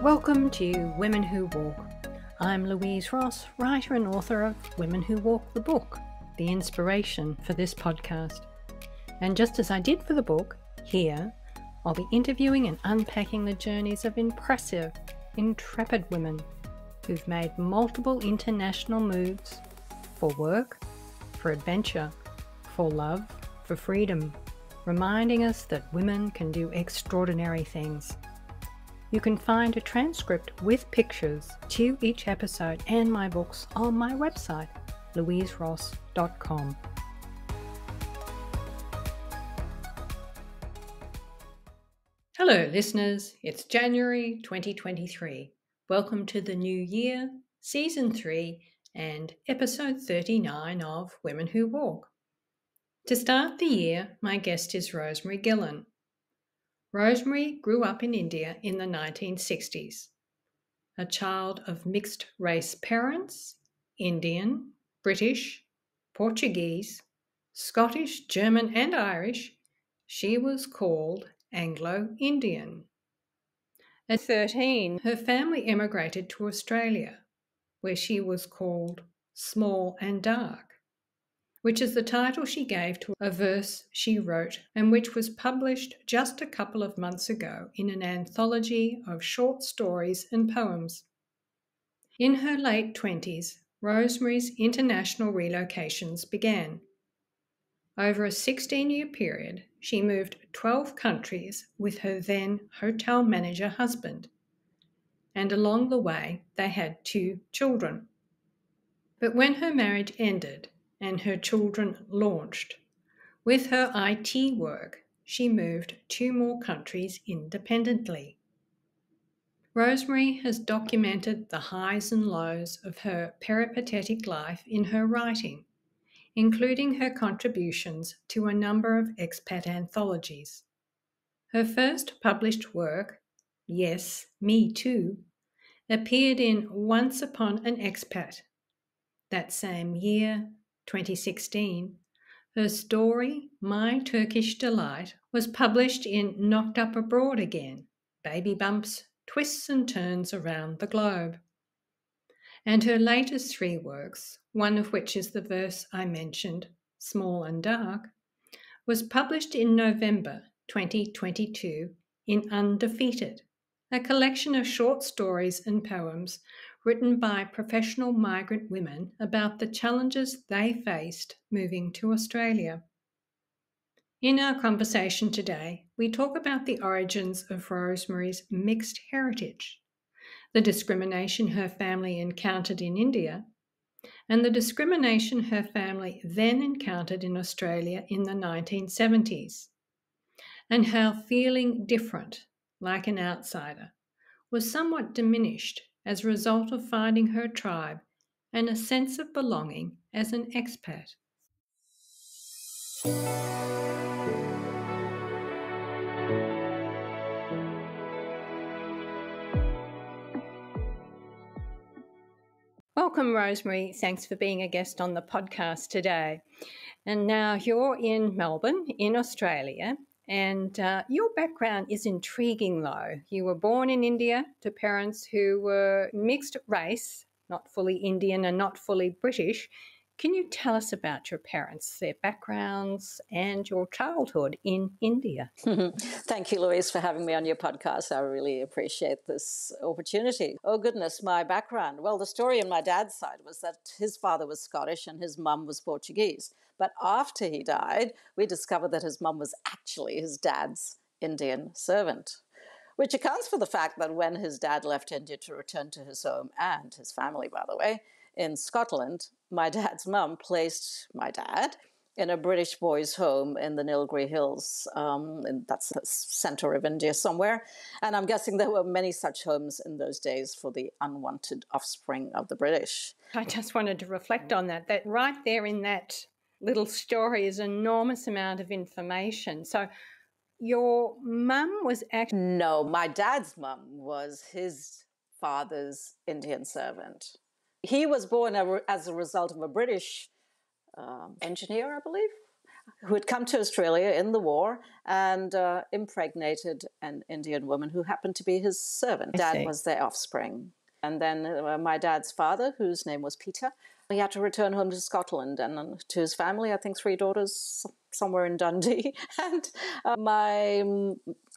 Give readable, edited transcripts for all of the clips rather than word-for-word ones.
Welcome to Women Who Walk. I'm Louise Ross, writer and author of Women Who Walk the book, the inspiration for this podcast. And just as I did for the book, here I'll be interviewing and unpacking the journeys of impressive, intrepid women who've made multiple international moves for work, for adventure, for love, for freedom, reminding us that women can do extraordinary things. You can find a transcript with pictures to each episode and my books on my website, louiseross.com. Hello listeners, it's January 2023. Welcome to the new year, Season 3 and Episode 39 of Women Who Walk. To start the year, my guest is Rosemary Gillan. Rosemary grew up in India in the 1960s. A child of mixed-race parents, Indian, British, Portuguese, Scottish, German and Irish, she was called Anglo-Indian. At 13, her family emigrated to Australia, where she was called Small and Dark, which is the title she gave to a verse she wrote and which was published just a couple of months ago in an anthology of short stories and poems. In her late 20s, Rosemary's international relocations began. Over a 16-year period, she moved 12 countries with her then hotel manager husband, and along the way they had 2 children. But when her marriage ended, and her children launched, with her IT work, she moved 2 more countries independently. Rosemary has documented the highs and lows of her peripatetic life in her writing, including her contributions to a number of expat anthologies. Her first published work, Yes, Me Too, appeared in Once Upon an Expat. That same year, 2016, her story, My Turkish Delight, was published in Knocked Up Abroad Again, Baby Bumps, Twists and Turns Around the Globe. And her latest 3 works, one of which is the verse I mentioned, Small and Dark, was published in November 2022 in Undefeated, a collection of short stories and poems written by professional migrant women about the challenges they faced moving to Australia. In our conversation today, we talk about the origins of Rosemary's mixed heritage, the discrimination her family encountered in India, and the discrimination her family then encountered in Australia in the 1970s, and how feeling different, like an outsider, was somewhat diminished as a result of finding her tribe and a sense of belonging as an expat. Welcome, Rosemary. Thanks for being a guest on the podcast today. And now you're in Melbourne, in Australia, and your background is intriguing, though. You were born in India to parents who were mixed race, not fully Indian and not fully British. Can you tell us about your parents, their backgrounds, and your childhood in India? Thank you, Louise, for having me on your podcast. I really appreciate this opportunity. Oh, goodness, my background. Well, the story on my dad's side was that his father was Scottish and his mum was Portuguese. But after he died, we discovered that his mum was actually his dad's Indian servant, which accounts for the fact that when his dad left India to return to his home, and his family, by the way, in Scotland, my dad's mum placed my dad in a British boys' home in the Nilgiri Hills, and that's the centre of India somewhere. And I'm guessing there were many such homes in those days for the unwanted offspring of the British. I just wanted to reflect on that right there in that little story is an enormous amount of information. So your mum was actually... No, my dad's mum was his father's Indian servant. He was born as a result of a British engineer, I believe. who had come to Australia in the war and impregnated an Indian woman who happened to be his servant. Dad was their offspring. And then my dad's father, whose name was Peter, he had to return home to Scotland and to his family, I think 3 daughters somewhere in Dundee. And my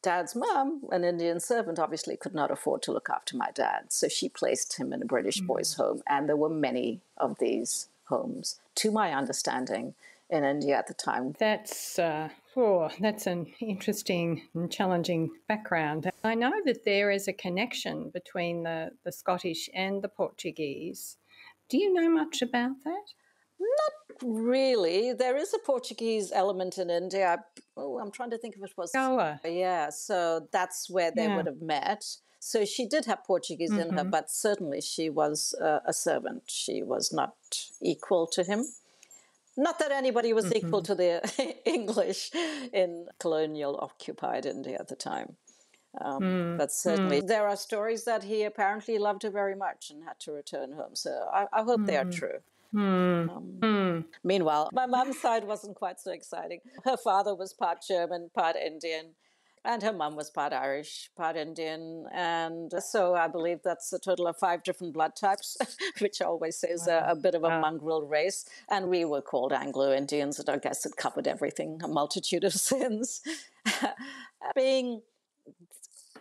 dad's mum, an Indian servant, obviously could not afford to look after my dad. So she placed him in a British boys' home. And there were many of these homes, to my understanding, in India at the time. That's an interesting and challenging background. I know that there is a connection between the Scottish and the Portuguese. Do you know much about that? Not really. There is a Portuguese element in India. I'm trying to think if it was Goa. Yeah, so that's where they would have met. So she did have Portuguese in her, but certainly she was a servant. She was not equal to him. Not that anybody was equal to the English in colonial occupied India at the time. But certainly there are stories that he apparently loved her very much and had to return home. So I hope they are true. Meanwhile, my mum's side wasn't quite so exciting. Her father was part German, part Indian, and her mum was part Irish, part Indian. And so I believe that's a total of 5 different blood types, which always says a bit of a mongrel race. And we were called Anglo-Indians, and I guess it covered everything, a multitude of sins. Being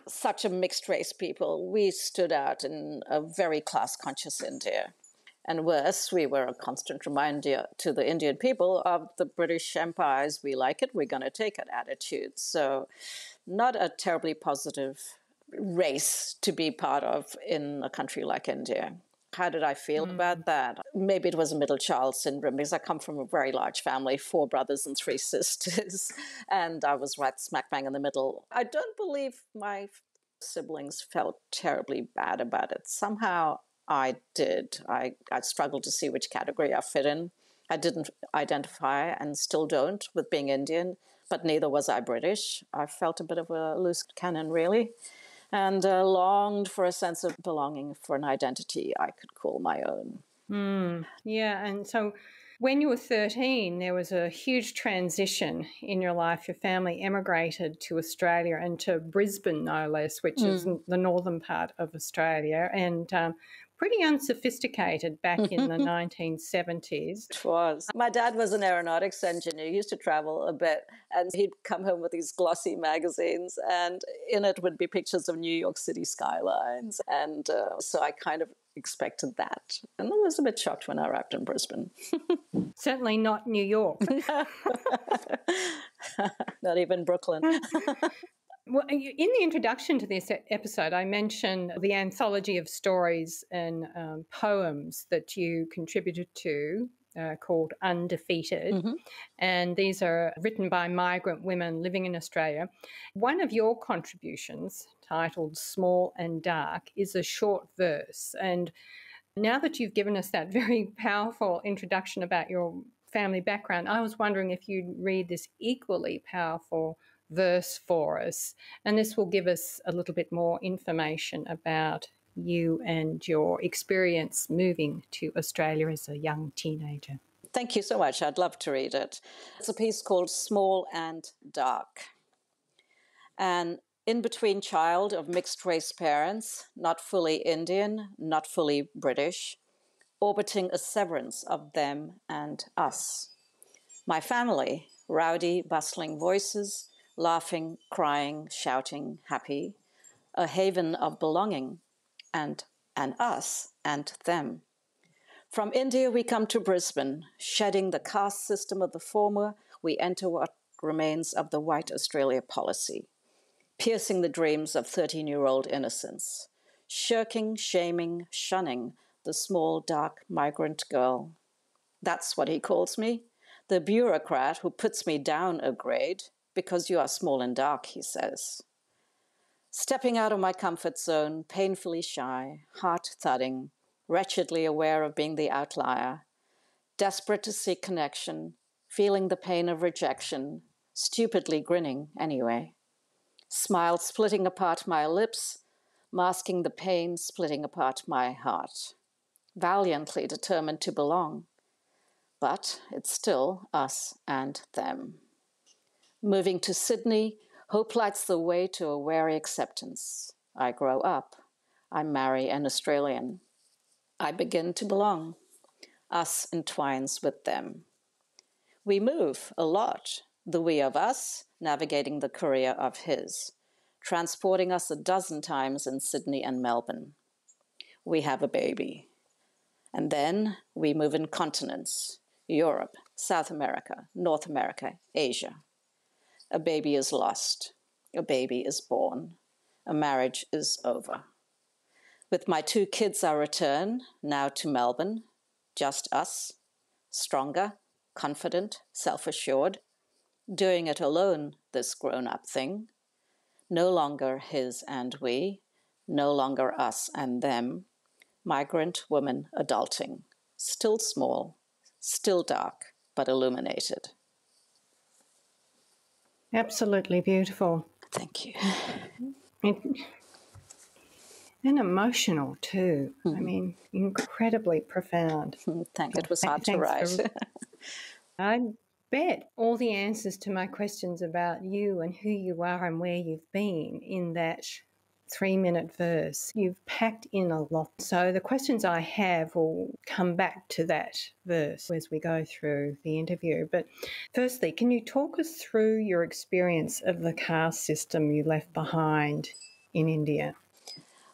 such a mixed race people, we stood out in a very class-conscious India. And worse, we were a constant reminder to the Indian people of the British Empire's "we like it, we're going to take it" attitude. So not a terribly positive race to be part of in a country like India. How did I feel about that? Maybe it was a middle child syndrome because I come from a very large family, 4 brothers and 3 sisters, and I was right smack bang in the middle. I don't believe my siblings felt terribly bad about it. Somehow I did. I struggled to see which category I fit in. I didn't identify and still don't with being Indian, but neither was I British. I felt a bit of a loose cannon, really, and longed for a sense of belonging, for an identity I could call my own. Yeah, and so when you were 13, there was a huge transition in your life. Your family emigrated to Australia and to Brisbane, no less, which is the northern part of Australia, and pretty unsophisticated back in the 1970s. It was. My dad was an aeronautics engineer. He used to travel a bit, and he'd come home with these glossy magazines, and in it would be pictures of New York City skylines. And so I kind of expected that. And I was a bit shocked when I arrived in Brisbane. Certainly not New York. Not even Brooklyn. Well, in the introduction to this episode, I mentioned the anthology of stories and poems that you contributed to called Undefeated. And these are written by migrant women living in Australia. One of your contributions, titled Small and Dark, is a short verse. And now that you've given us that very powerful introduction about your family background, I was wondering if you'd read this equally powerful verse for us, and this will give us a little bit more information about you and your experience moving to Australia as a young teenager. Thank you so much. I'd love to read it. It's a piece called Small and Dark. An in-between child of mixed-race parents, not fully Indian, not fully British, orbiting a severance of them and us. My family, rowdy, bustling voices, laughing, crying, shouting, happy, a haven of belonging, and an us and them. From India we come to Brisbane, shedding the caste system of the former, we enter what remains of the white Australia policy, piercing the dreams of 13-year-old innocence, shirking, shaming, shunning the small, dark migrant girl. That's what he calls me, the bureaucrat who puts me down a grade, because you are small and dark, he says. Stepping out of my comfort zone, painfully shy, heart thudding, wretchedly aware of being the outlier, desperate to seek connection, feeling the pain of rejection, stupidly grinning anyway. Smile splitting apart my lips, masking the pain splitting apart my heart. Valiantly determined to belong. but it's still us and them. Moving to Sydney, hope lights the way to a wary acceptance. I grow up. I marry an Australian. I begin to belong. Us entwines with them. We move a lot, the we of us navigating the courier of his, transporting us a dozen times in Sydney and Melbourne. We have a baby. And then we move in continents, Europe, South America, North America, Asia. A baby is lost. A baby is born. A marriage is over. With my 2 kids, I return, now to Melbourne, just us, stronger, confident, self-assured, doing it alone, this grown-up thing. No longer his and we, no longer us and them, migrant women adulting, still small, still dark, but illuminated. Absolutely beautiful. Thank you. And emotional too. I mean, incredibly profound. Thank you. It was hard to write. I bet all the answers to my questions about you and who you are and where you've been in that 3-minute verse. You've packed in a lot. So the questions I have will come back to that verse as we go through the interview. But firstly, can you talk us through your experience of the caste system you left behind in India?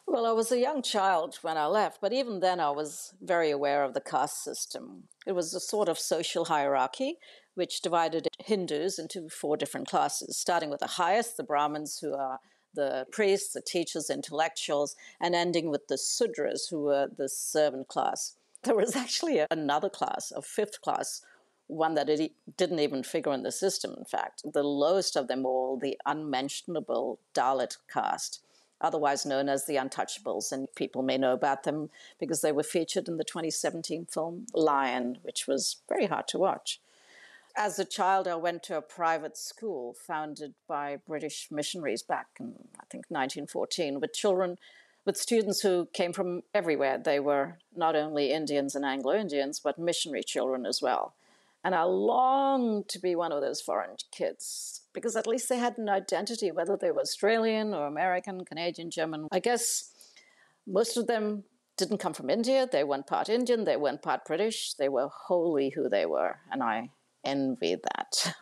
Well, I was a young child when I left, but even then I was very aware of the caste system. It was a sort of social hierarchy which divided Hindus into 4 different classes, starting with the highest, the Brahmins, who are the priests, the teachers, intellectuals, and ending with the Sudras, who were the servant class. There was actually another class, a 5th class, one that didn't even figure in the system, in fact. The lowest of them all, the unmentionable Dalit caste, otherwise known as the Untouchables, and people may know about them because they were featured in the 2017 film Lion, which was very hard to watch. As a child, I went to a private school founded by British missionaries back in, I think, 1914, with students who came from everywhere. They were not only Indians and Anglo-Indians, but missionary children as well. And I longed to be one of those foreign kids because at least they had an identity, whether they were Australian or American, Canadian, German. I guess most of them didn't come from India. They weren't part Indian. They weren't part British. They were wholly who they were. And I envied that,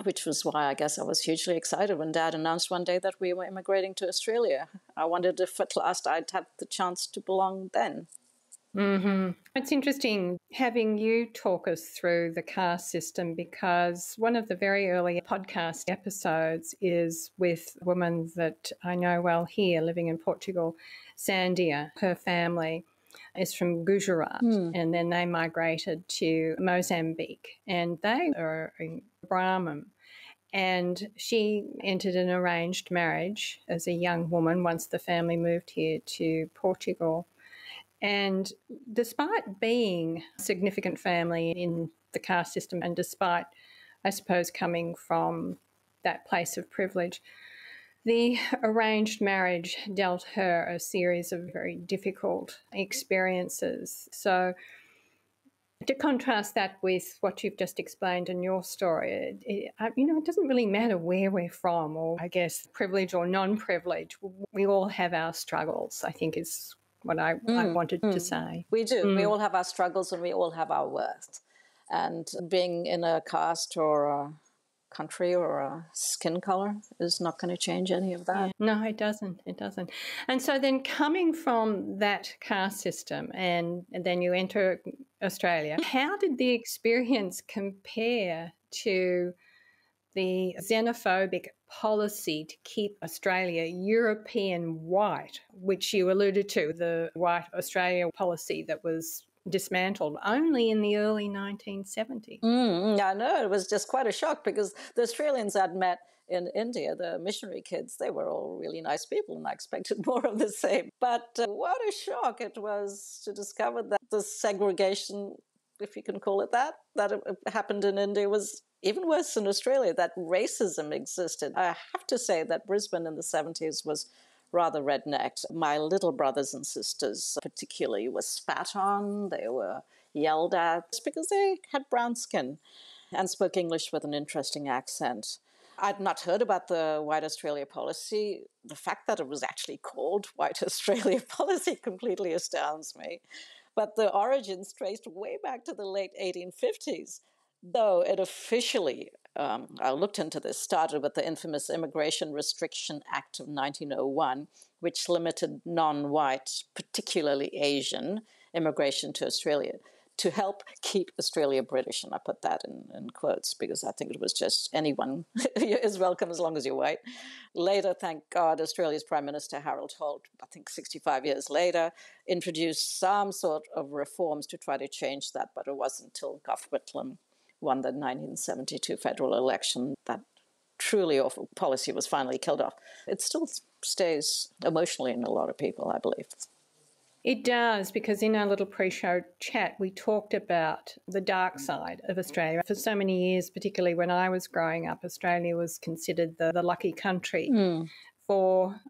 which was why I guess I was hugely excited when Dad announced one day that we were immigrating to Australia. I wondered if at last I'd have the chance to belong then. Mm-hmm. It's interesting having you talk us through the caste system because one of the very early podcast episodes is with a woman that I know well here living in Portugal, Sandia. Her family is from Gujarat and then they migrated to Mozambique and they are a Brahmin. And she entered an arranged marriage as a young woman once the family moved here to Portugal. And despite being a significant family in the caste system and despite, I suppose, coming from that place of privilege, the arranged marriage dealt her a series of very difficult experiences. So to contrast that with what you've just explained in your story, it doesn't really matter where we're from or, I guess, privilege or non-privilege. We all have our struggles, I think is what I wanted to say. We do. We all have our struggles and we all have our worth. And being in a caste or a country or a skin color is not going to change any of that. Yeah. No, it doesn't. It doesn't. And so then coming from that caste system and then you enter Australia, how did the experience compare to the xenophobic policy to keep Australia European white, which you alluded to, the white Australia policy that was dismantled only in the early 1970s? I know. It was just quite a shock because the Australians I'd met in India, the missionary kids, they were all really nice people and I expected more of the same. But what a shock it was to discover that the segregation, if you can call it that happened in India was even worse in Australia, that racism existed. I have to say that Brisbane in the 70s was rather rednecked. My little brothers and sisters particularly were spat on. They were yelled at because they had brown skin and spoke English with an interesting accent. I'd not heard about the White Australia policy. The fact that it was actually called White Australia policy completely astounds me. But the origins traced way back to the late 1850s, though it officially, I looked into this, started with the infamous Immigration Restriction Act of 1901, which limited non-white, particularly Asian, immigration to Australia to help keep Australia British. And I put that in quotes because I think it was just anyone is welcome as long as you're white. Later, thank God, Australia's Prime Minister Harold Holt, I think 65 years later, introduced some sort of reforms to try to change that, but it wasn't until Gough Whitlam won the 1972 federal election that truly awful policy was finally killed off. It still stays emotionally in a lot of people, I believe. It does, because in our little pre-show chat, we talked about the dark side of Australia. For so many years, particularly when I was growing up, Australia was considered the lucky country for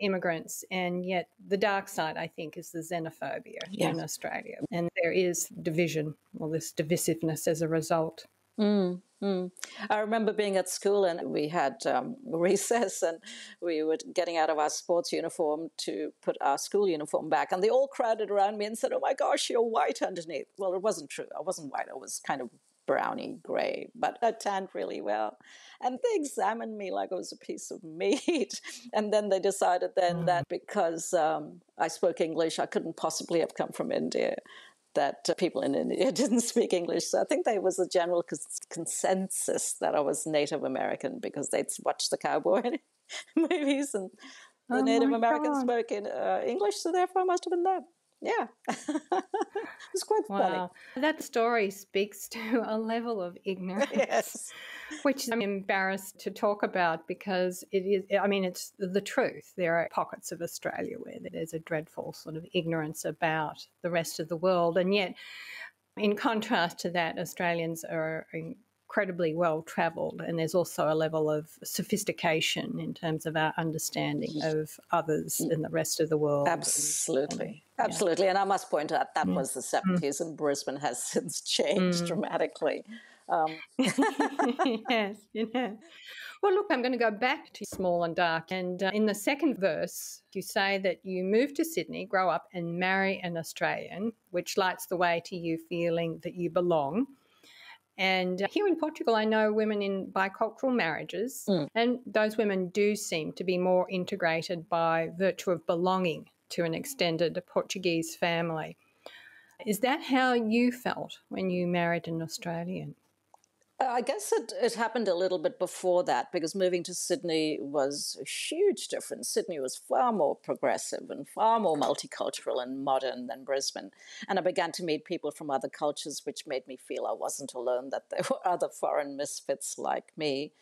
immigrants. And yet the dark side, I think, is the xenophobia in Australia. And there is division, or this divisiveness as a result. I remember being at school and we had recess and we were getting out of our sports uniform to put our school uniform back. And they all crowded around me and said, "Oh my gosh, you're white underneath." Well, it wasn't true. I wasn't white. I was kind of browny gray, but I tanned really well. And they examined me like I was a piece of meat. And then they decided then that because I spoke English, I couldn't possibly have come from India, that people in India didn't speak English. So I think there was a general consensus that I was Native American because they'd watched the cowboy movies and the Native Americans spoke in English, so therefore I must have been that. Yeah. It's quite funny. That story speaks to a level of ignorance, which I'm embarrassed to talk about because it is, I mean, it's the truth. There are pockets of Australia where there's a dreadful sort of ignorance about the rest of the world. And yet, in contrast to that, Australians are incredibly well-travelled, and there's also a level of sophistication in terms of our understanding of others in the rest of the world. Absolutely. Absolutely. And I must point out that was the 70s and Brisbane has since changed dramatically. Yes. Well, look, I'm going to go back to small and dark. And in the second verse, you say that you moved to Sydney, grow up and marry an Australian, which lights the way to you feeling that you belong. And here in Portugal, I know women in bicultural marriages, and those women do seem to be more integrated by virtue of belonging to an extended Portuguese family. Is that how you felt when you married an Australian? I guess it happened a little bit before that because moving to Sydney was a huge difference. Sydney was far more progressive and far more multicultural and modern than Brisbane. And I began to meet people from other cultures, which made me feel I wasn't alone, that there were other foreign misfits like me.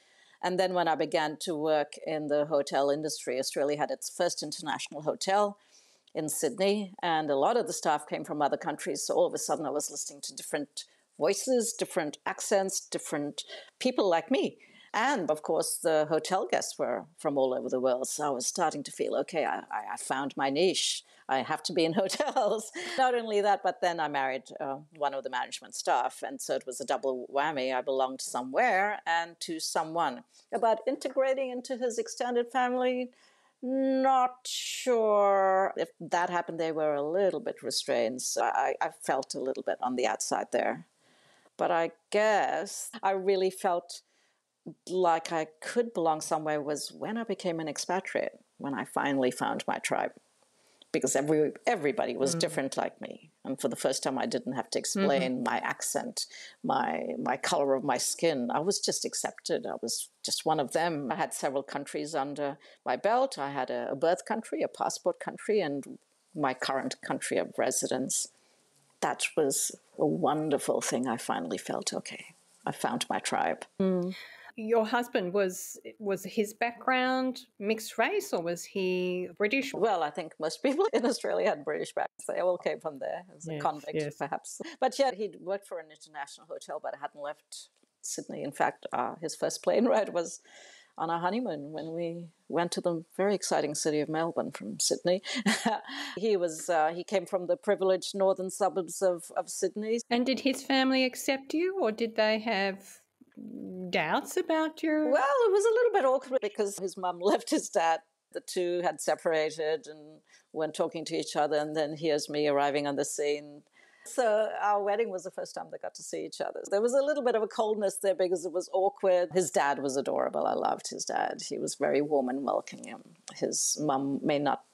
And then when I began to work in the hotel industry, Australia had its first international hotel in Sydney, and a lot of the staff came from other countries. So all of a sudden I was listening to different voices, different accents, different people like me. And of course, the hotel guests were from all over the world. So I was starting to feel, okay, I found my niche. I have to be in hotels. Not only that, but then I married one of the management staff. And so it was a double whammy. I belonged somewhere and to someone. About integrating into his extended family, not sure if that happened. They were a little bit restrained. So I felt a little bit on the outside there. But I guess I really felt like I could belong somewhere was when I became an expatriate, when I finally found my tribe. Because everybody was different like me. And for the first time, I didn't have to explain my accent, my color of my skin. I was just accepted. I was just one of them. I had several countries under my belt. I had a birth country, a passport country, and my current country of residence. That was a wonderful thing. I finally felt, okay, I found my tribe. Your husband, was his background mixed race or was he British? Well, I think most people in Australia had British backgrounds. They all came from there as a convict, perhaps. But yeah, he'd worked for an international hotel, but hadn't left Sydney. In fact, his first plane ride was on our honeymoon when we went to the very exciting city of Melbourne from Sydney. He came from the privileged northern suburbs of Sydney. And did his family accept you, or did they have doubts about your... Well, it was a little bit awkward because his mum left his dad. The two had separated and weren't talking to each other, and then here's me arriving on the scene. So our wedding was the first time they got to see each other. There was a little bit of a coldness there because it was awkward. His dad was adorable. I loved his dad. He was very warm and welcoming. His mum may not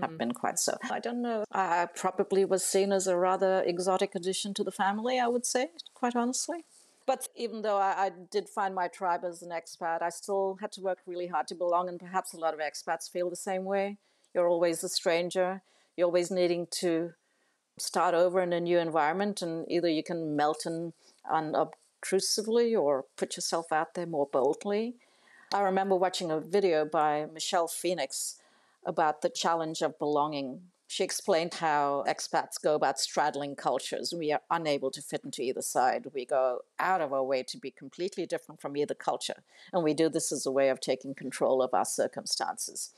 have been quite so. I don't know. I probably was seen as a rather exotic addition to the family, I would say, quite honestly. But even though I did find my tribe as an expat, I still had to work really hard to belong, and perhaps a lot of expats feel the same way. You're always a stranger. You're always needing to start over in a new environment, and either you can melt in unobtrusively or put yourself out there more boldly. I remember watching a video by Michelle Phoenix about the challenge of belonging. She explained how expats go about straddling cultures. We are unable to fit into either side. We go out of our way to be completely different from either culture. And we do this as a way of taking control of our circumstances,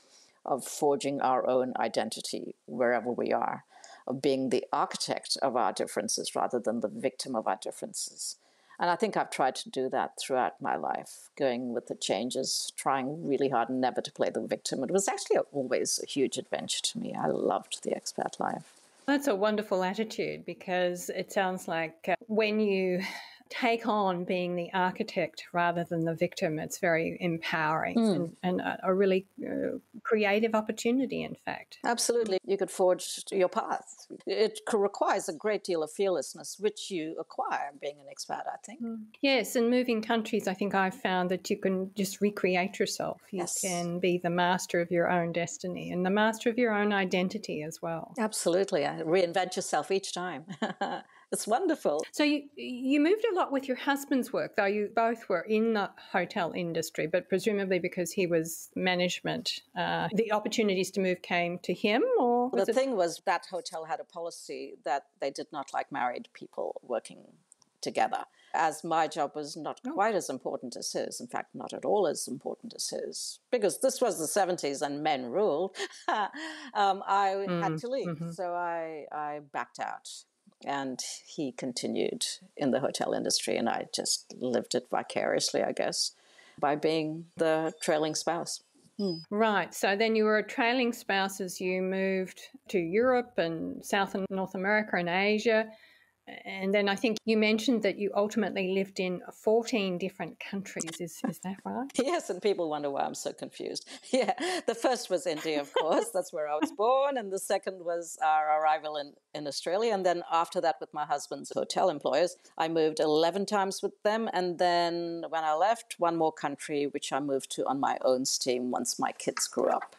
of forging our own identity wherever we are, of being the architect of our differences rather than the victim of our differences. And I think I've tried to do that throughout my life, going with the changes, trying really hard never to play the victim. It was actually always a huge adventure to me. I loved the expat life. That's a wonderful attitude, because it sounds like when you take on being the architect rather than the victim, it's very empowering and a really creative opportunity, in fact. Absolutely. You could forge your path. It requires a great deal of fearlessness, which you acquire being an expat, I think. Yes, and moving countries, I think I've found that you can just recreate yourself. You can be the master of your own destiny and the master of your own identity as well. Absolutely. Reinvent yourself each time. It's wonderful. So you moved a lot with your husband's work, though you both were in the hotel industry, but presumably because he was management, the opportunities to move came to him? Or the thing was that hotel had a policy that they did not like married people working together, as my job was not quite as important as his. In fact, not at all as important as his, because this was the 70s and men ruled. I had to leave, so I backed out. And he continued in the hotel industry, and I just lived it vicariously, I guess, by being the trailing spouse. Right. So then you were a trailing spouse as you moved to Europe and South and North America and Asia. And then I think you mentioned that you ultimately lived in 14 different countries. Is that right? Yes, and people wonder why I'm so confused. Yeah, the first was India, of course. That's where I was born. And the second was our arrival in Australia. And then after that, with my husband's hotel employers, I moved 11 times with them. And then when I left, one more country, which I moved to on my own steam once my kids grew up.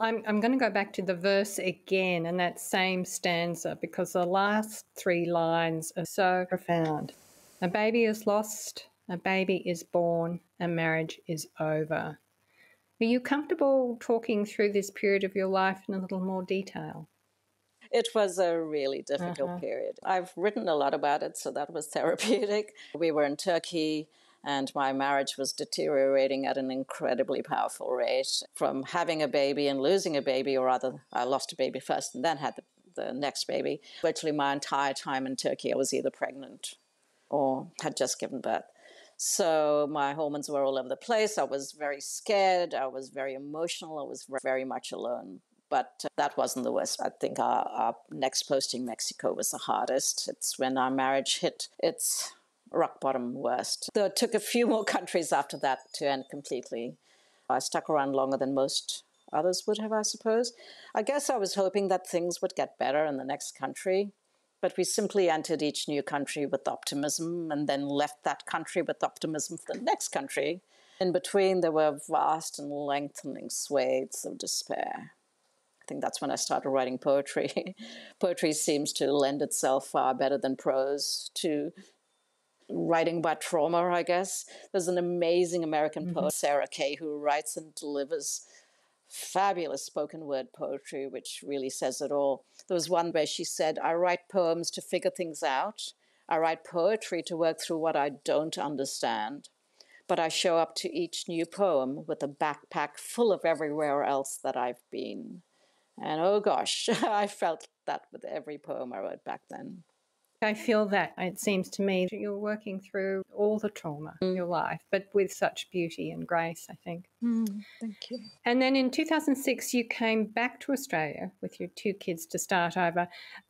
I'm going to go back to the verse again and that same stanza, because the last three lines are so profound. A baby is lost, a baby is born, a marriage is over. Are you comfortable talking through this period of your life in a little more detail? It was a really difficult period. I've written a lot about it, so that was therapeutic. We were in Turkey, and my marriage was deteriorating at an incredibly powerful rate. From having a baby and losing a baby, or rather, I lost a baby first and then had the next baby. Virtually my entire time in Turkey, I was either pregnant or had just given birth. So my hormones were all over the place. I was very scared. I was very emotional. I was very much alone. But that wasn't the worst. I think our next posting, Mexico, was the hardest. It's when our marriage hit its rock bottom worst. So it took a few more countries after that to end completely. I stuck around longer than most others would have, I suppose. I guess I was hoping that things would get better in the next country, but we simply entered each new country with optimism and then left that country with optimism for the next country. In between, there were vast and lengthening swathes of despair. I think that's when I started writing poetry. Poetry seems to lend itself far better than prose to writing about trauma, I guess. There's an amazing American poet, Sarah Kay, who writes and delivers fabulous spoken word poetry, which really says it all. There was one where she said, I write poems to figure things out. I write poetry to work through what I don't understand. but I show up to each new poem with a backpack full of everywhere else that I've been. And oh gosh, I felt that with every poem I wrote back then. I feel that. It seems to me that you're working through all the trauma of your life, but with such beauty and grace, I think. Thank you. And then in 2006, you came back to Australia with your 2 kids to start over.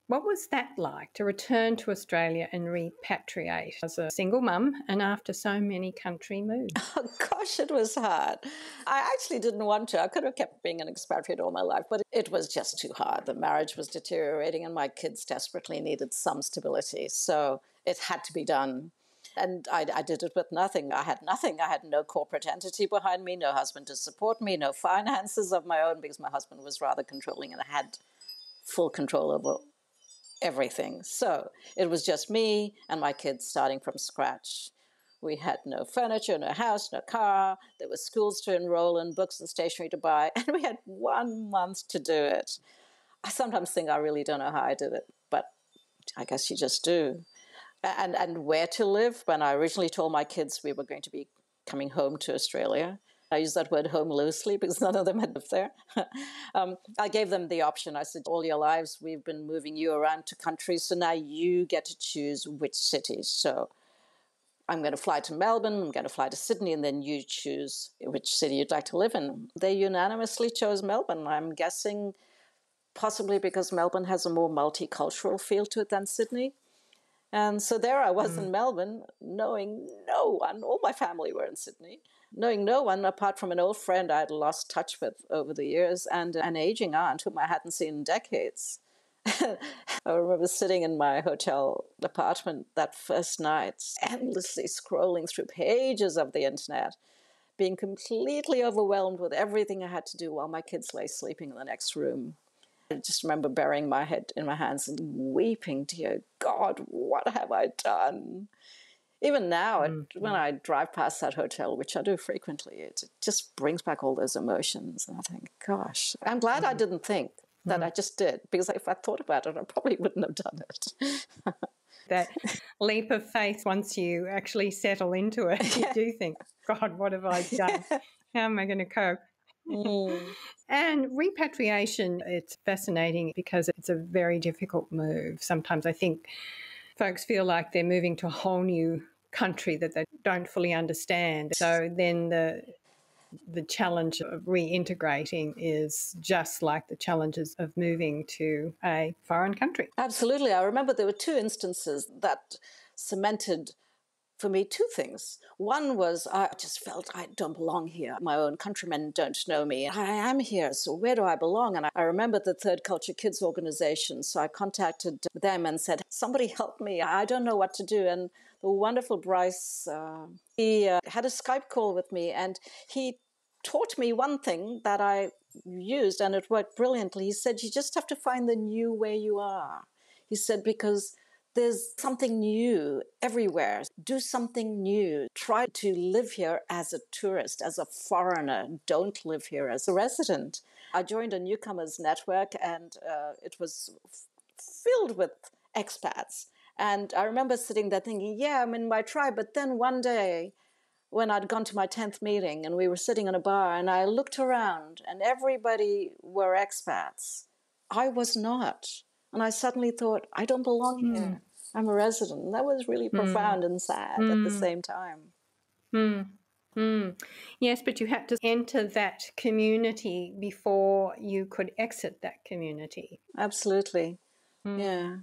What was that like, to return to Australia and repatriate as a single mum and after so many country moves? Oh, gosh, it was hard. I actually didn't want to. I could have kept being an expatriate all my life, but it was just too hard. The marriage was deteriorating and my kids desperately needed some stability. So it had to be done. And I did it with nothing. I had nothing. I had no corporate entity behind me, no husband to support me, no finances of my own, because my husband was rather controlling and I had full control over everything. So it was just me and my kids starting from scratch. We had no furniture, no house, no car. There were schools to enroll in, books and stationery to buy, and we had 1 month to do it. I sometimes think I really don't know how I did it, but I guess you just do. And where to live. When I originally told my kids we were going to be coming home to Australia, I use that word home loosely because none of them had lived there. I gave them the option. I said, all your lives we've been moving you around to countries, so now you get to choose which cities. So I'm going to fly to Melbourne, I'm going to fly to Sydney, and then you choose which city you'd like to live in. They unanimously chose Melbourne. I'm guessing possibly because Melbourne has a more multicultural feel to it than Sydney. And so there I was in Melbourne, knowing no one. All my family were in Sydney, knowing no one apart from an old friend I had lost touch with over the years and an aging aunt whom I hadn't seen in decades. I remember sitting in my hotel apartment that first night, endlessly scrolling through pages of the internet, being completely overwhelmed with everything I had to do while my kids lay sleeping in the next room. I just remember burying my head in my hands and weeping, dear God, what have I done? Even now, when I drive past that hotel, which I do frequently, it just brings back all those emotions. And I think, gosh, I'm glad I didn't think that I just did, because if I thought about it, I probably wouldn't have done it. That leap of faith, once you actually settle into it, you do think, God, what have I done? How am I going to cope? And repatriation, it's fascinating because it's a very difficult move. Sometimes I think folks feel like they're moving to a whole new country that they don't fully understand. So then the challenge of reintegrating is just like the challenges of moving to a foreign country. Absolutely. I remember there were 2 instances that cemented for me 2 things. One was I just felt I don't belong here. My own countrymen don't know me. I am here, so where do I belong? And I remember the Third Culture Kids organization. So I contacted them and said, somebody help me. I don't know what to do. And the wonderful Bryce, he had a Skype call with me and he taught me one thing that I used and it worked brilliantly. He said, you just have to find the new where you are. He said, because there's something new everywhere. Do something new. Try to live here as a tourist, as a foreigner. Don't live here as a resident. I joined a newcomers network and it was filled with expats. And I remember sitting there thinking, yeah, I'm in my tribe. But then one day when I'd gone to my 10th meeting and we were sitting in a bar and I looked around and everybody were expats, I was not. And I suddenly thought, I don't belong here. I'm a resident. And that was really profound and sad at the same time. Yes, but you had to enter that community before you could exit that community. Absolutely. Yeah.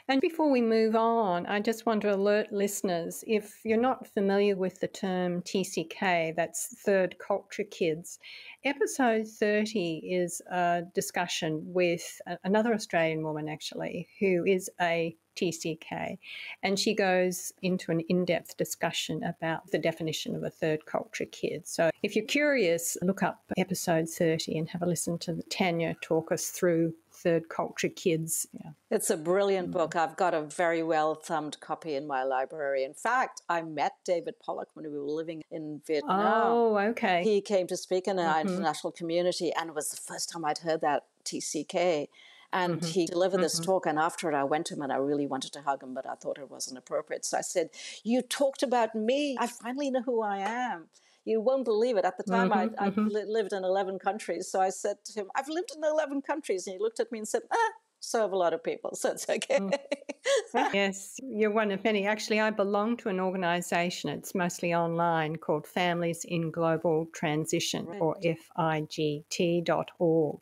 And before we move on, I just want to alert listeners, if you're not familiar with the term TCK, that's Third Culture Kids, episode 30 is a discussion with another Australian woman, actually, who is a TCK, and she goes into an in-depth discussion about the definition of a third culture kid. So if you're curious, look up episode 30 and have a listen to Tanya talk us through third culture kids. Yeah. It's a brilliant book. I've got a very well-thumbed copy in my library. In fact, I met David Pollock when we were living in Vietnam. Oh, okay. He came to speak in our international community and it was the first time I'd heard that TCK. And he delivered this Mm-hmm. talk, and after it, I went to him and I really wanted to hug him, but I thought it wasn't appropriate. So I said, "You talked about me. I finally know who I am." You won't believe it. At the time, I'd Mm-hmm. lived in 11 countries. So I said to him, "I've lived in 11 countries." And he looked at me and said, so have a lot of people, so it's okay. Yes, you're one of many. Actually, I belong to an organisation, it's mostly online, called Families in Global Transition, Right. or FIGT.org.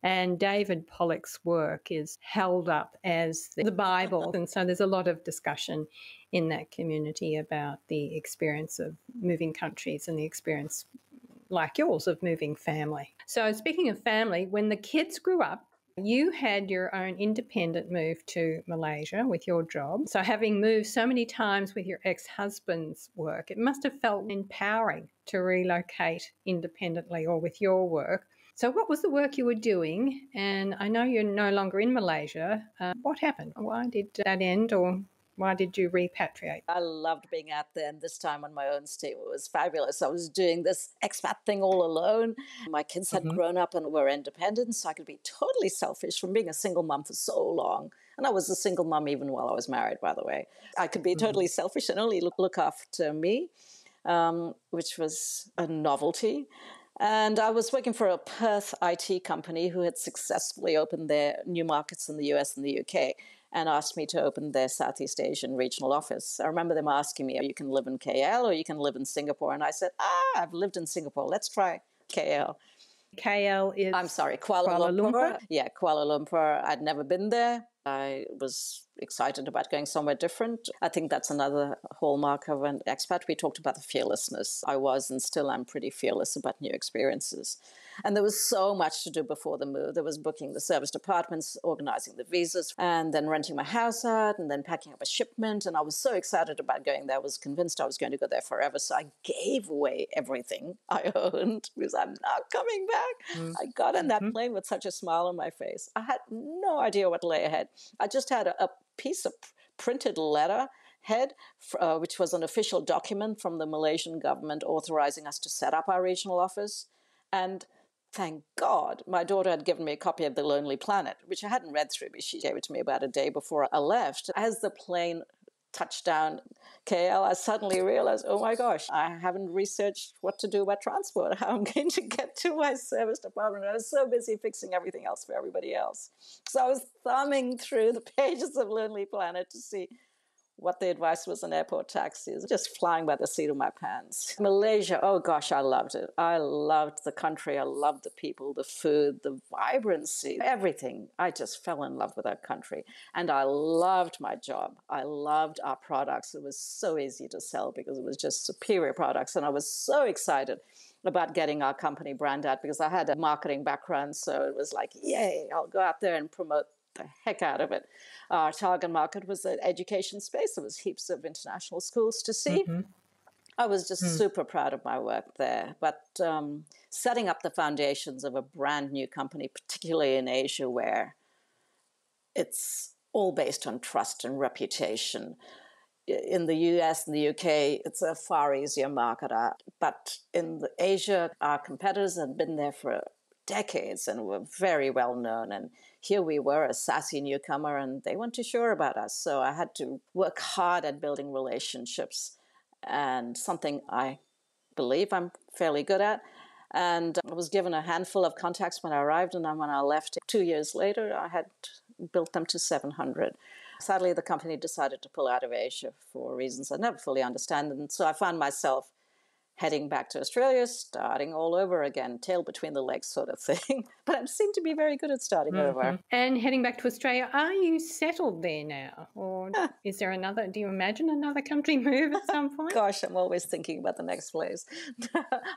And David Pollock's work is held up as the Bible. And so there's a lot of discussion in that community about the experience of moving countries and the experience like yours of moving family. So speaking of family, when the kids grew up, you had your own independent move to Malaysia with your job. So having moved so many times with your ex-husband's work, it must have felt empowering to relocate independently or with your work. So what was the work you were doing? And I know you're no longer in Malaysia. What happened? Why did that end, or why did you repatriate? I loved being out there, and this time on my own steam. It was fabulous. I was doing this expat thing all alone. My kids had grown up and were independent, so I could be totally selfish from being a single mom for so long. And I was a single mom even while I was married, by the way. I could be totally selfish and only look after me, which was a novelty. And I was working for a Perth IT company who had successfully opened their new markets in the US and the UK and asked me to open their Southeast Asian regional office. I remember them asking me, you can live in KL or you can live in Singapore. And I said, I've lived in Singapore. Let's try KL. KL is... I'm sorry, Kuala Kuala Lumpur. Lumpur? Yeah, Kuala Lumpur. I'd never been there. I was excited about going somewhere different. I think that's another hallmark of an expat. We talked about the fearlessness. I was and still am pretty fearless about new experiences. And there was so much to do before the move. There was booking the service departments, organizing the visas, and then renting my house out, and then packing up a shipment. And I was so excited about going there. I was convinced I was going to go there forever. So I gave away everything I owned because I'm not coming back. I got on that plane with such a smile on my face. I had no idea what lay ahead. I just had a piece of printed letterhead, which was an official document from the Malaysian government authorizing us to set up our regional office. And thank God, my daughter had given me a copy of The Lonely Planet, which I hadn't read through, but she gave it to me about a day before I left. As the plane touched down KL, I suddenly realized, oh my gosh, I haven't researched what to do about transport, how I'm going to get to my service department. I was so busy fixing everything else for everybody else. So I was thumbing through the pages of Lonely Planet to see what the advice was on airport taxis, just flying by the seat of my pants. Malaysia, oh gosh, I loved it. I loved the country. I loved the people, the food, the vibrancy, everything. I just fell in love with that country. And I loved my job. I loved our products. It was so easy to sell because it was just superior products. And I was so excited about getting our company brand out because I had a marketing background. So it was like, yay, I'll go out there and promote the heck out of it. Our target market was the education space. There was heaps of international schools to see. I was just super proud of my work there. But setting up the foundations of a brand new company, particularly in Asia, where it's all based on trust and reputation. In the US and the UK, it's a far easier market. But in Asia, our competitors had been there for decades and were very well known. And here we were, a sassy newcomer, and they weren't too sure about us. So I had to work hard at building relationships, and something I believe I'm fairly good at. And I was given a handful of contacts when I arrived, and then when I left 2 years later, I had built them to 700. Sadly, the company decided to pull out of Asia for reasons I never fully understand. And so I found myself heading back to Australia, starting all over again, tail between the legs sort of thing. But I seem to be very good at starting over. And heading back to Australia, are you settled there now? Or is there another, do you imagine another country move at some point? Gosh, I'm always thinking about the next place.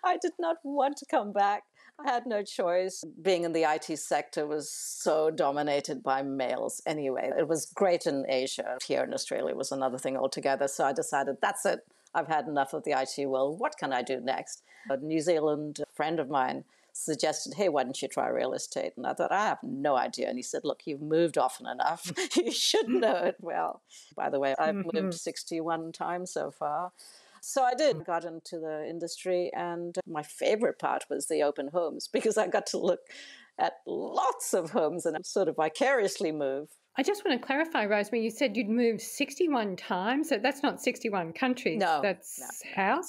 I did not want to come back. I had no choice. Being in the IT sector was so dominated by males anyway. It was great in Asia. Here in Australia was another thing altogether. So I decided, that's it. I've had enough of the IT world. What can I do next? A New Zealand friend of mine suggested, hey, why don't you try real estate? And I thought, I have no idea. And he said, look, you've moved often enough. You should know it well. By the way, I've moved 61 times so far. So I did, got into the industry, and my favorite part was the open homes because I got to look at lots of homes and sort of vicariously move. I just want to clarify, Rosemary, you said you'd moved 61 times. So that's not 61 countries. No. That's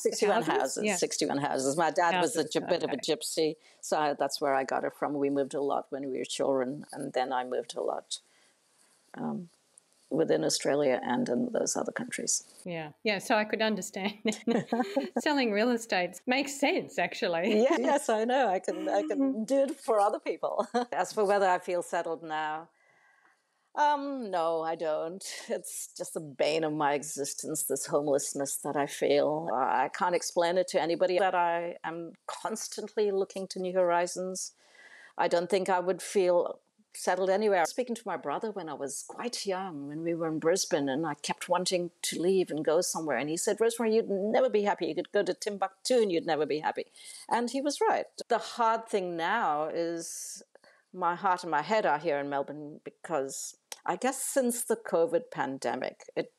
61 houses. Yeah. 61 houses. My dad was a bit of a Okay. gypsy, so that's where I got it from. We moved a lot when we were children, and then I moved a lot within Australia and in those other countries. Yeah, so I could understand. Selling real estate makes sense, actually. Yes, I know. I can do it for other people. As for whether I feel settled now, no, I don't. It's just the bane of my existence, this homelessness that I feel. I can't explain it to anybody, that I am constantly looking to new horizons. I don't think I would feel settled anywhere. I was speaking to my brother when I was quite young, when we were in Brisbane, and I kept wanting to leave and go somewhere. And he said, Rosemary, you'd never be happy. You could go to Timbuktu and you'd never be happy. And he was right. The hard thing now is my heart and my head are here in Melbourne because I guess since the COVID pandemic, it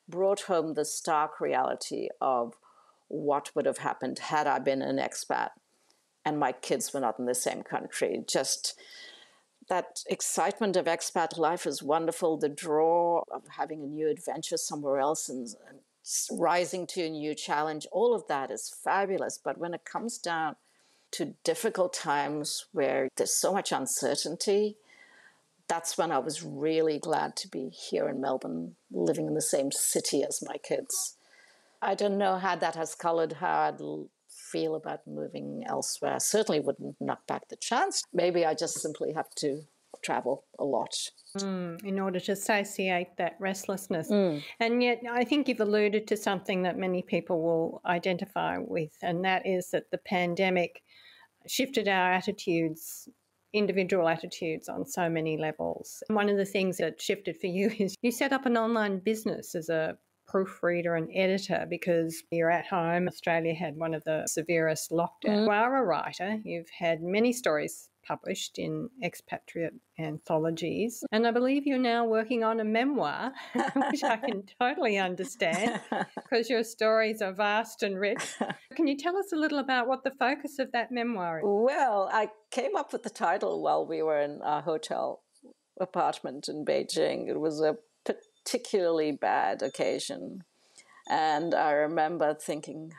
brought home the stark reality of what would have happened had I been an expat and my kids were not in the same country. Just that excitement of expat life is wonderful. The draw of having a new adventure somewhere else and rising to a new challenge, all of that is fabulous. But when it comes down to difficult times where there's so much uncertainty, that's when I was really glad to be here in Melbourne, living in the same city as my kids. I don't know how that has colored how I'd feel about moving elsewhere. I certainly wouldn't knock back the chance. Maybe I just simply have to travel a lot. In order to satiate that restlessness. And yet I think you've alluded to something that many people will identify with, and that is that the pandemic shifted our attitudes, individual attitudes, on so many levels. And one of the things that shifted for you is you set up an online business as a proofreader and editor because you're at home. Australia had one of the severest lockdowns. You are a writer. You've had many stories published in expatriate anthologies. And I believe you're now working on a memoir, which I can totally understand because your stories are vast and rich. Can you tell us a little about what the focus of that memoir is? Well, I came up with the title while we were in our hotel apartment in Beijing. It was a particularly bad occasion. And I remember thinking,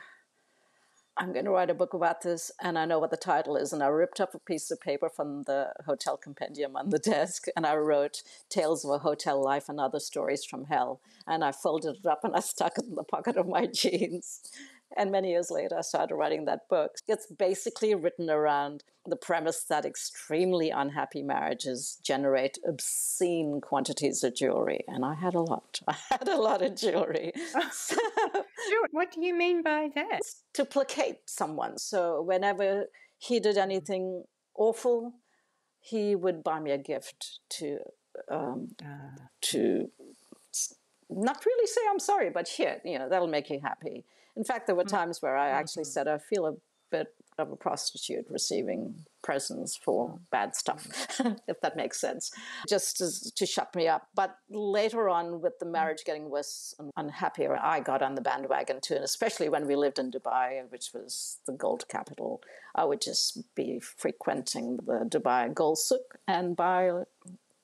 I'm going to write a book about this, and I know what the title is. And I ripped up a piece of paper from the hotel compendium on the desk, and I wrote Tales of a Hotel Life and Other Stories from Hell. And I folded it up and I stuck it in the pocket of my jeans. And many years later, I started writing that book. It's basically written around the premise that extremely unhappy marriages generate obscene quantities of jewelry. And I had a lot. I had a lot of jewelry. What do you mean by that? To placate someone. So whenever he did anything awful, he would buy me a gift to not really say I'm sorry, but here, that'll make you happy. In fact, there were times where I actually said, I feel a bit of a prostitute receiving presents for bad stuff, if that makes sense, just to shut me up. But later on, with the marriage getting worse and unhappier, I got on the bandwagon too. And especially when we lived in Dubai, which was the gold capital, I would just be frequenting the Dubai gold souk and buy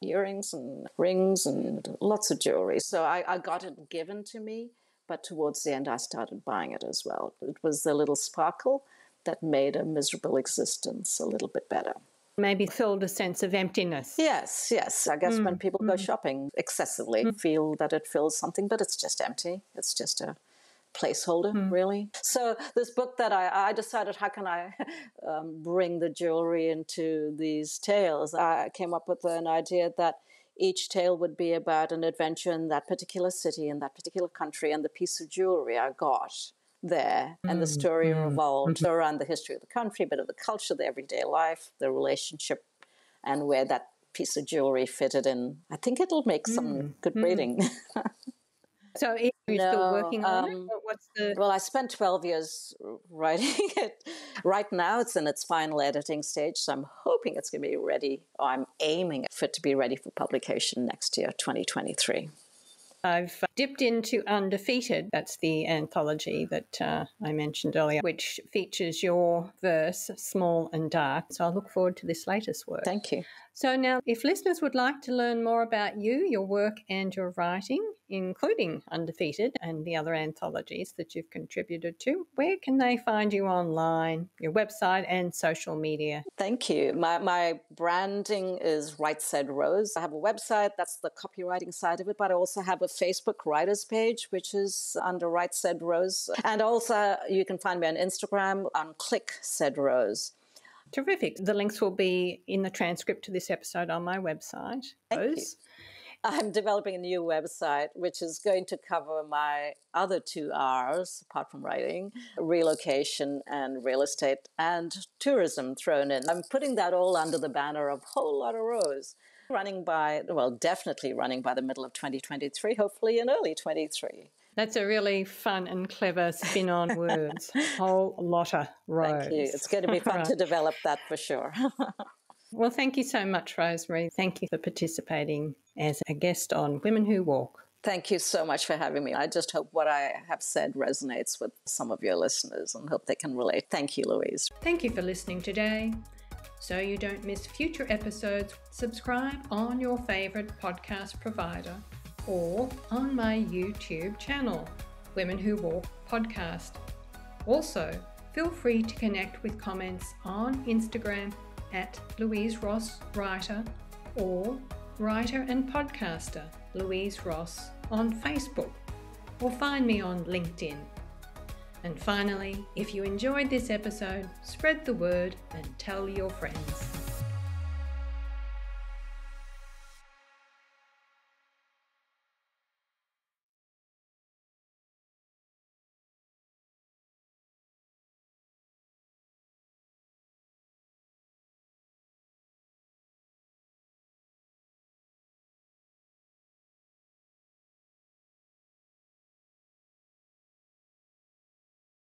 earrings and rings and lots of jewelry. So I got it given to me, but towards the end I started buying it as well. It was the little sparkle that made a miserable existence a little bit better. Maybe filled a sense of emptiness. Yes. I guess when people go shopping excessively, feel that it fills something, but it's just empty. It's just a placeholder, really. So this book that I decided, how can I bring the jewelry into these tales? I came up with an idea that each tale would be about an adventure in that particular city, in that particular country, and the piece of jewelry I got there. And the story revolved around the history of the country, but of the culture, the everyday life, the relationship, and where that piece of jewelry fitted in. I think it'll make some good reading. So are you still working on it? What's the... Well, I spent 12 years writing it. Right now, it's in its final editing stage, so I'm hoping it's going to be ready, or I'm aiming for it to be ready for publication next year, 2023. I've dipped into Undefeated. That's the anthology that I mentioned earlier, which features your verse, Small and Dark. So I look forward to this latest work. Thank you. So now, if listeners would like to learn more about you, your work and your writing, including Undefeated and the other anthologies that you've contributed to, where can they find you online, your website and social media? Thank you. My branding is Right Said Rose. I have a website, that's the copywriting side of it, but I also have a Facebook writers page, which is under Right Said Rose. And also you can find me on Instagram on Click Said Rose. Terrific. The links will be in the transcript to this episode on my website. Thank you. I'm developing a new website, which is going to cover my other 2 R's, apart from writing, relocation and real estate and tourism thrown in. I'm putting that all under the banner of Whole Lot of Rose, definitely running by the middle of 2023, hopefully in early 23. That's a really fun and clever spin on words. Whole lotta Rose. Thank you. It's going to be fun to develop that for sure. Well, thank you so much, Rosemary. Thank you for participating as a guest on Women Who Walk. Thank you so much for having me. I just hope what I have said resonates with some of your listeners and hope they can relate. Thank you, Louise. Thank you for listening today. So you don't miss future episodes, subscribe on your favourite podcast provider or on my YouTube channel, Women Who Walk Podcast. Also, feel free to connect with comments on Instagram at Louise Ross Writer or Writer and Podcaster Louise Ross on Facebook, or find me on LinkedIn. And finally, if you enjoyed this episode, spread the word and tell your friends.